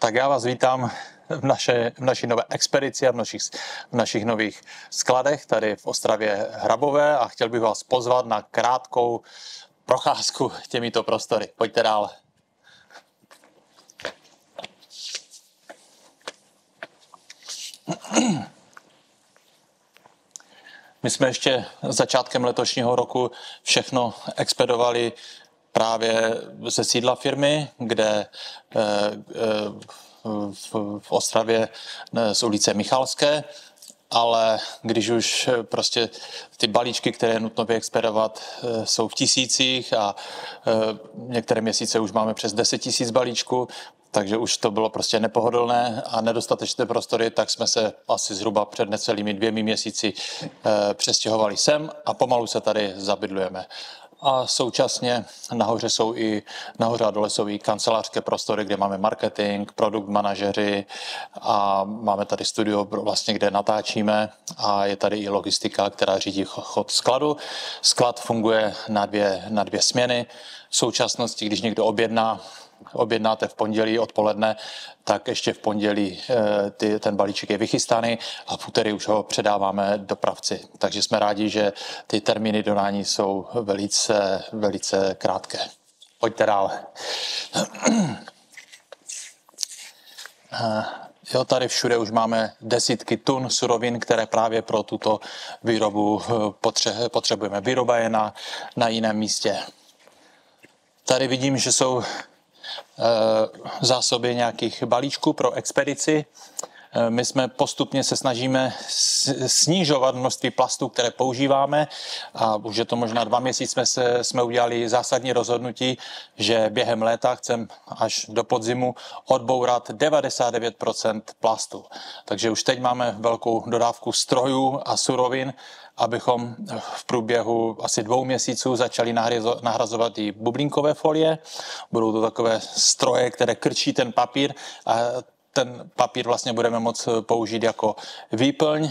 Tak já vás vítám v naší nové expedici a v našich nových skladech tady v Ostravě Hrabové a chtěl bych vás pozvat na krátkou procházku těmito prostory. Pojďte dál. My jsme ještě začátkem letošního roku všechno expedovali právě ze sídla firmy, kde v Ostravě z ulice Michalské, ale když už prostě ty balíčky, které je nutno vyexpedovat, jsou v tisících a některé měsíce už máme přes 10 000 balíčků, takže už to bylo prostě nepohodlné a nedostatečné prostory, tak jsme se asi zhruba před necelými 2 měsíci přestěhovali sem a pomalu se tady zabydlujeme. A současně nahoře a dole jsou i kancelářské prostory, kde máme marketing, produkt manažeři a máme tady studio, vlastně, kde natáčíme a je tady i logistika, která řídí chod skladu. Sklad funguje na dvě směny. V současnosti, když někdo objednáte v pondělí odpoledne, tak ještě v pondělí ten balíček je vychystaný a v úterý už ho předáváme dopravci. Takže jsme rádi, že ty termíny dodání jsou velice krátké. Pojďte dál. Jo, tady všude už máme desítky tun surovin, které právě pro tuto výrobu potřebujeme. Výroba je na jiném místě. Tady vidím, že jsou zásoby nějakých balíčků pro expedici. My jsme postupně se snažíme snižovat množství plastů, které používáme a už je to možná 2 měsíce jsme udělali zásadní rozhodnutí, že během léta chceme až do podzimu odbourat 99% plastu. Takže už teď máme velkou dodávku strojů a surovin, abychom v průběhu asi 2 měsíců začali nahrazovat i bublinkové folie. Budou to takové stroje, které krčí ten papír a ten papír vlastně budeme moct použít jako výplň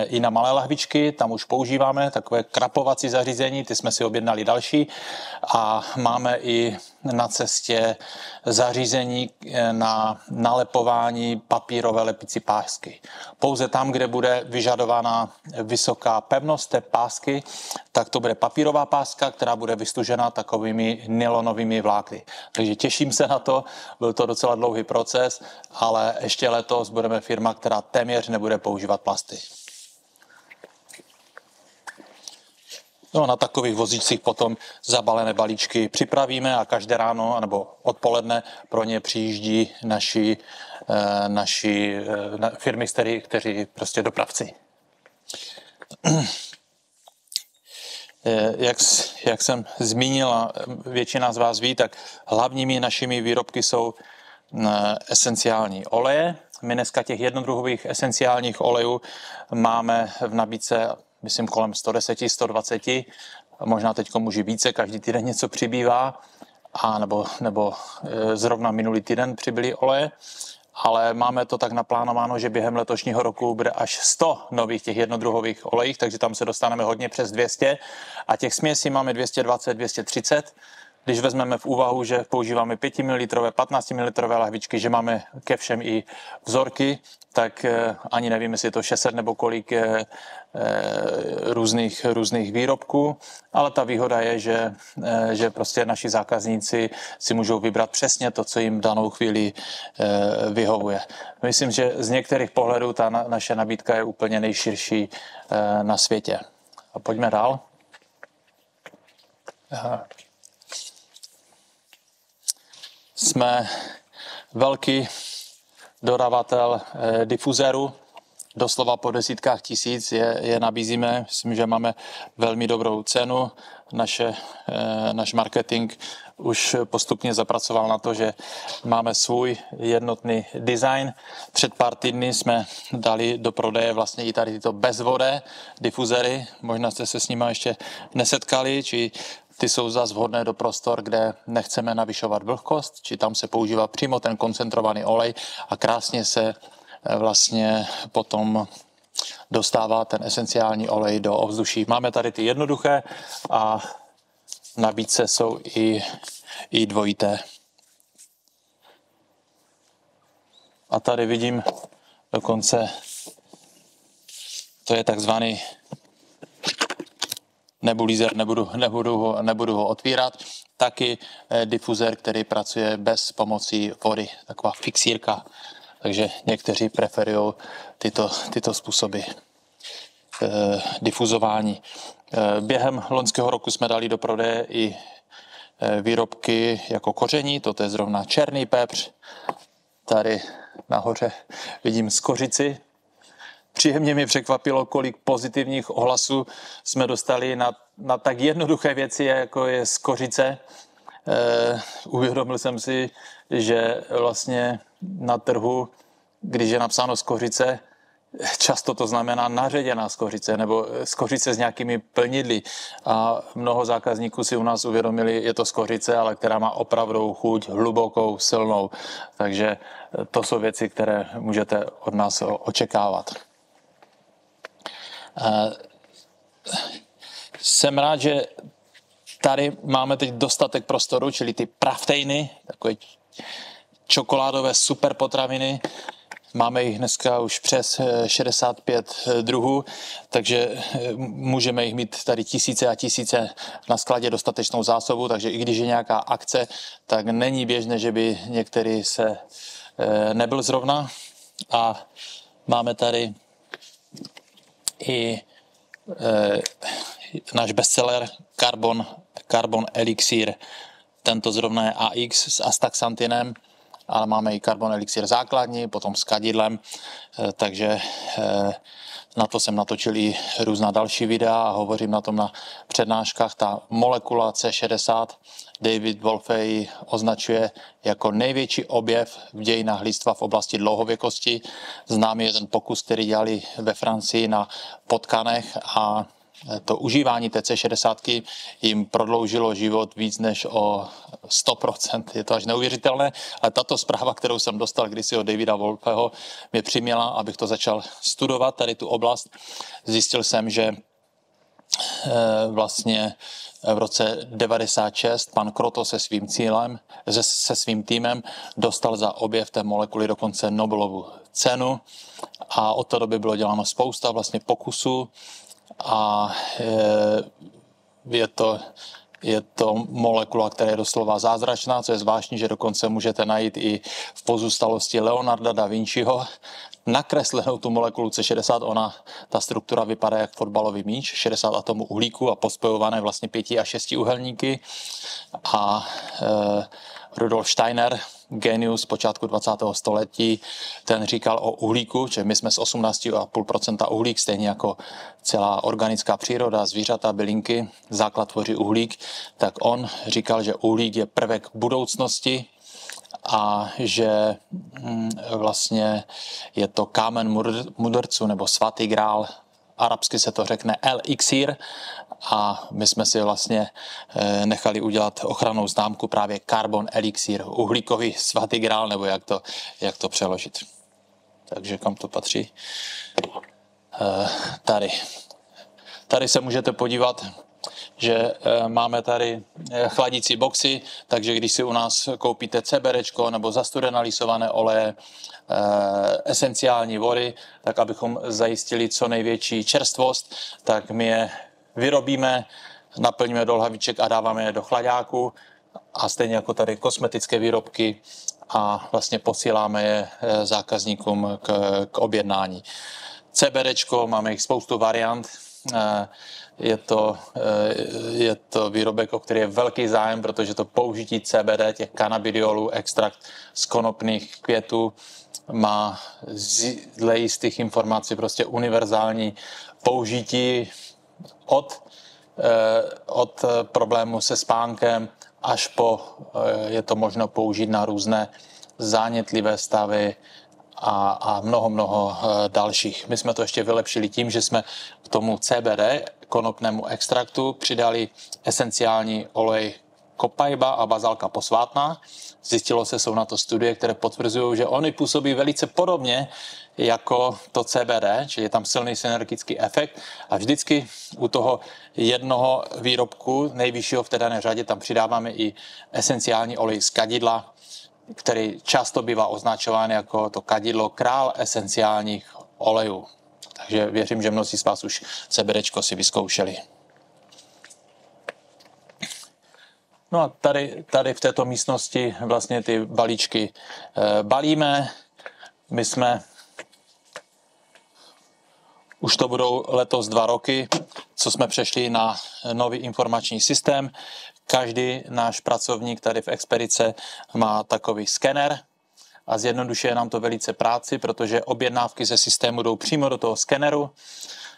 i na malé lahvičky. Tam už používáme takové krapovací zařízení, ty jsme si objednali další. A máme i na cestě zařízení na nalepování papírové lepicí pásky. Pouze tam, kde bude vyžadována vysoká pevnost té pásky, tak to bude papírová páska, která bude vystužena takovými nylonovými vlákny. Takže těším se na to, byl to docela dlouhý proces, ale ještě letos budeme firma, která téměř nebude používat plasty. No, na takových vozíčcích potom zabalené balíčky připravíme a každé ráno nebo odpoledne pro ně přijíždí naši firmy, kteří prostě dopravci. Jak jsem zmínil a většina z vás ví, tak hlavními našimi výrobky jsou esenciální oleje. My dneska těch jednodruhových esenciálních olejů máme v nabídce, myslím, kolem 110, 120, možná teď už více, každý týden něco přibývá, nebo zrovna minulý týden přibyly oleje, ale máme to tak naplánováno, že během letošního roku bude až 100 nových těch jednodruhových olejích, takže tam se dostaneme hodně přes 200 a těch směsí máme 220, 230. Když vezmeme v úvahu, že používáme 5 ml, 15 ml lahvičky, že máme ke všem i vzorky, tak ani nevím, jestli je to 600 nebo kolik různých výrobků, ale ta výhoda je, že prostě naši zákazníci si můžou vybrat přesně to, co jim danou chvíli vyhovuje. Myslím, že z některých pohledů ta naše nabídka je úplně nejširší na světě. A pojďme dál. Jsme velký dodavatel difuzérů, doslova po desítkách tisíc je nabízíme. Myslím, že máme velmi dobrou cenu. Náš marketing už postupně zapracoval na to, že máme svůj jednotný design. Před pár týdny jsme dali do prodeje vlastně i tady tyto bezvodé difuzéry. Možná jste se s nimi ještě nesetkali, či ty jsou zase vhodné do prostor, kde nechceme navyšovat vlhkost, či tam se používá přímo ten koncentrovaný olej a krásně se vlastně potom dostává ten esenciální olej do ovzduší. Máme tady ty jednoduché a v nabídce jsou i dvojité. A tady vidím dokonce, to je takzvaný nebulízer, nebudu ho otvírat. Taky difuzér, který pracuje bez pomocí vody, taková fixírka. Takže někteří preferují tyto způsoby difuzování. Během loňského roku jsme dali do prodeje i výrobky jako koření, toto je zrovna černý pepř. Tady nahoře vidím skořici. Příjemně mě překvapilo, kolik pozitivních ohlasů jsme dostali na tak jednoduché věci, jako je skořice. Uvědomil jsem si, že vlastně na trhu, když je napsáno skořice, často to znamená naředěná skořice nebo skořice s nějakými plnidly. A mnoho zákazníků si u nás uvědomili, je to skořice, ale která má opravdu chuť hlubokou, silnou. Takže to jsou věci, které můžete od nás očekávat. Jsem rád, že tady máme teď dostatek prostoru, čili ty praftejny, takové čokoládové super potraviny. Máme jich dneska už přes 65 druhů, takže můžeme jich mít tady tisíce a tisíce na skladě, dostatečnou zásobu, takže i když je nějaká akce, tak není běžné, že by některý se nebyl zrovna. A máme tady i náš bestseller Carbon Elixir. Tento zrovna je AX s astaxantinem, ale máme i Carbon Elixir základní, potom s kadidlem, takže na to jsem natočil i různá další videa a hovořím na tom na přednáškách. Ta molekula C60 David Wolfe označuje jako největší objev v dějinách lidstva v oblasti dlouhověkosti. Známý je ten pokus, který dělali ve Francii na potkanech a to užívání té C60 jim prodloužilo život víc než o 100%. Je to až neuvěřitelné, ale tato zpráva, kterou jsem dostal kdysi od Davida Wolfeho, mě přiměla, abych to začal studovat, tady tu oblast. Zjistil jsem, že vlastně v roce 96 pan Kroto se svým týmem dostal za objev té molekuly dokonce Nobelovu cenu a od té doby bylo děláno spousta vlastně pokusů a je to molekula, která je doslova zázračná, co je zvláštní, že dokonce můžete najít i v pozůstalosti Leonarda da Vinciho nakreslenou tu molekulu C60. Ta struktura vypadá jak fotbalový míč, 60 atomů uhlíku a pospojované vlastně 5 a 6 uhelníky. A Rudolf Steiner, genius počátku 20. století, ten říkal o uhlíku, že my jsme z 18,5% uhlík, stejně jako celá organická příroda, zvířata, bylinky, základ tvoří uhlík, tak on říkal, že uhlík je prvek budoucnosti a že vlastně je to kámen mudrců nebo svatý grál. Arabsky se to řekne elixir a my jsme si vlastně nechali udělat ochrannou známku právě Carbon Elixir, uhlíkový svatý grál, nebo jak to přeložit. Takže kam to patří? Tady se můžete podívat, že máme tady chladící boxy, takže když si u nás koupíte CBDčko nebo zastudené lisované oleje, esenciální vody, tak abychom zajistili co největší čerstvost, tak my je vyrobíme, naplníme do lhaviček a dáváme je do chladáku a stejně jako tady kosmetické výrobky a vlastně posíláme je zákazníkům k objednání. CBDčko, máme jich spoustu variant. Je to výrobek, o který je velký zájem, protože to použití CBD, těch kanabidiolů, extrakt z konopných květů, má dle jistých informací prostě univerzální použití od problému se spánkem až po je to možno použít na různé zánětlivé stavy a mnoho dalších. My jsme to ještě vylepšili tím, že jsme k tomu CBD, konopnému extraktu, přidali esenciální olej kopaiba a bazalka posvátná. Zjistilo se, jsou na to studie, které potvrzují, že oni působí velice podobně jako to CBD, čili je tam silný synergický efekt a vždycky u toho jednoho výrobku nejvyššího v té dané řadě tam přidáváme i esenciální olej z kadidla který často bývá označován jako to kadidlo král esenciálních olejů. Takže věřím, že mnozí z vás už CBDčko si vyzkoušeli. No a tady v této místnosti vlastně ty balíčky balíme. My jsme, už to budou letos 2 roky, co jsme přešli na nový informační systém. Každý náš pracovník tady v Expedice má takový skener a zjednodušuje nám to velice práci, protože objednávky ze systému jdou přímo do toho skeneru.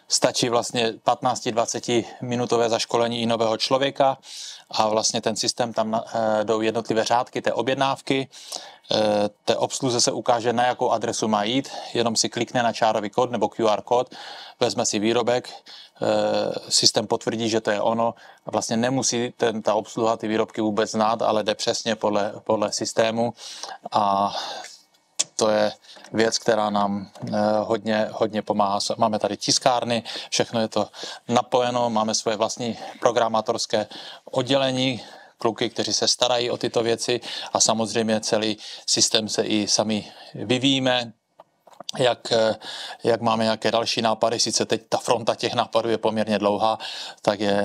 Stačí vlastně 15-20 minutové zaškolení i nového člověka a vlastně ten systém tam jdou jednotlivé řádky té objednávky. Té obsluze se ukáže, na jakou adresu má jít, jenom si klikne na čárový kód nebo QR kód, vezme si výrobek, systém potvrdí, že to je ono a vlastně nemusí ta obsluha ty výrobky vůbec znát, ale jde přesně podle systému a to je věc, která nám hodně pomáhá. Máme tady tiskárny, všechno je to napojeno, máme svoje vlastní programátorské oddělení, kluky, kteří se starají o tyto věci a samozřejmě celý systém se i sami vyvíjíme. Jak máme nějaké další nápady, sice teď ta fronta těch nápadů je poměrně dlouhá,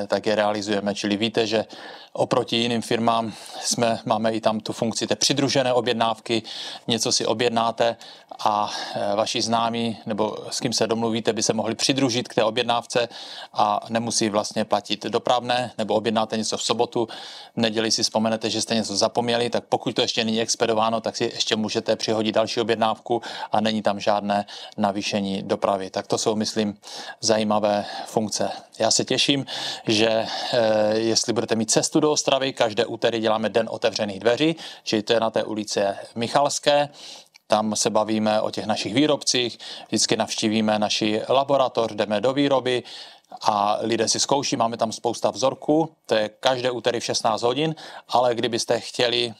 tak je realizujeme. Čili víte, že oproti jiným firmám máme i tam tu funkci té přidružené objednávky, něco si objednáte a vaši známí nebo s kým se domluvíte, by se mohli přidružit k té objednávce a nemusí vlastně platit dopravné, nebo objednáte něco v sobotu, v neděli si vzpomenete, že jste něco zapomněli, tak pokud to ještě není expedováno, tak si ještě můžete přihodit další objednávku a není tam žádné navýšení dopravy. Tak to jsou, myslím, zajímavé funkce. Já se těším, že jestli budete mít cestu do Ostravy, každé úterý děláme den otevřených dveří, čili to je na té ulici Michalské. Tam se bavíme o těch našich výrobcích, vždycky navštívíme naši laboratoř, jdeme do výroby a lidé si zkouší, máme tam spousta vzorků, to je každé úterý v 16 hodin, ale kdybyste chtěli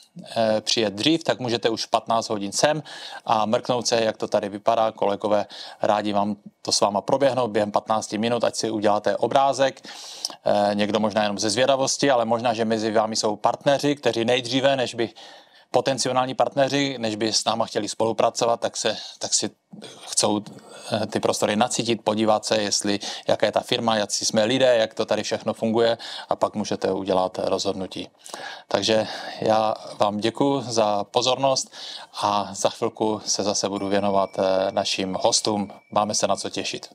přijet dřív, tak můžete už v 15 hodin sem a mrknout se, jak to tady vypadá. Kolegové rádi vám to s váma proběhnou během 15 minut, ať si uděláte obrázek. Někdo možná jenom ze zvědavosti, ale možná, že mezi vámi jsou partneři, kteří nejdříve, potenciální partneři, než by s náma chtěli spolupracovat, tak si chcou ty prostory nacítit, podívat se, jaká je ta firma, jak jsme lidé, jak to tady všechno funguje a pak můžete udělat rozhodnutí. Takže já vám děkuji za pozornost a za chvilku se zase budu věnovat našim hostům. Máme se na co těšit.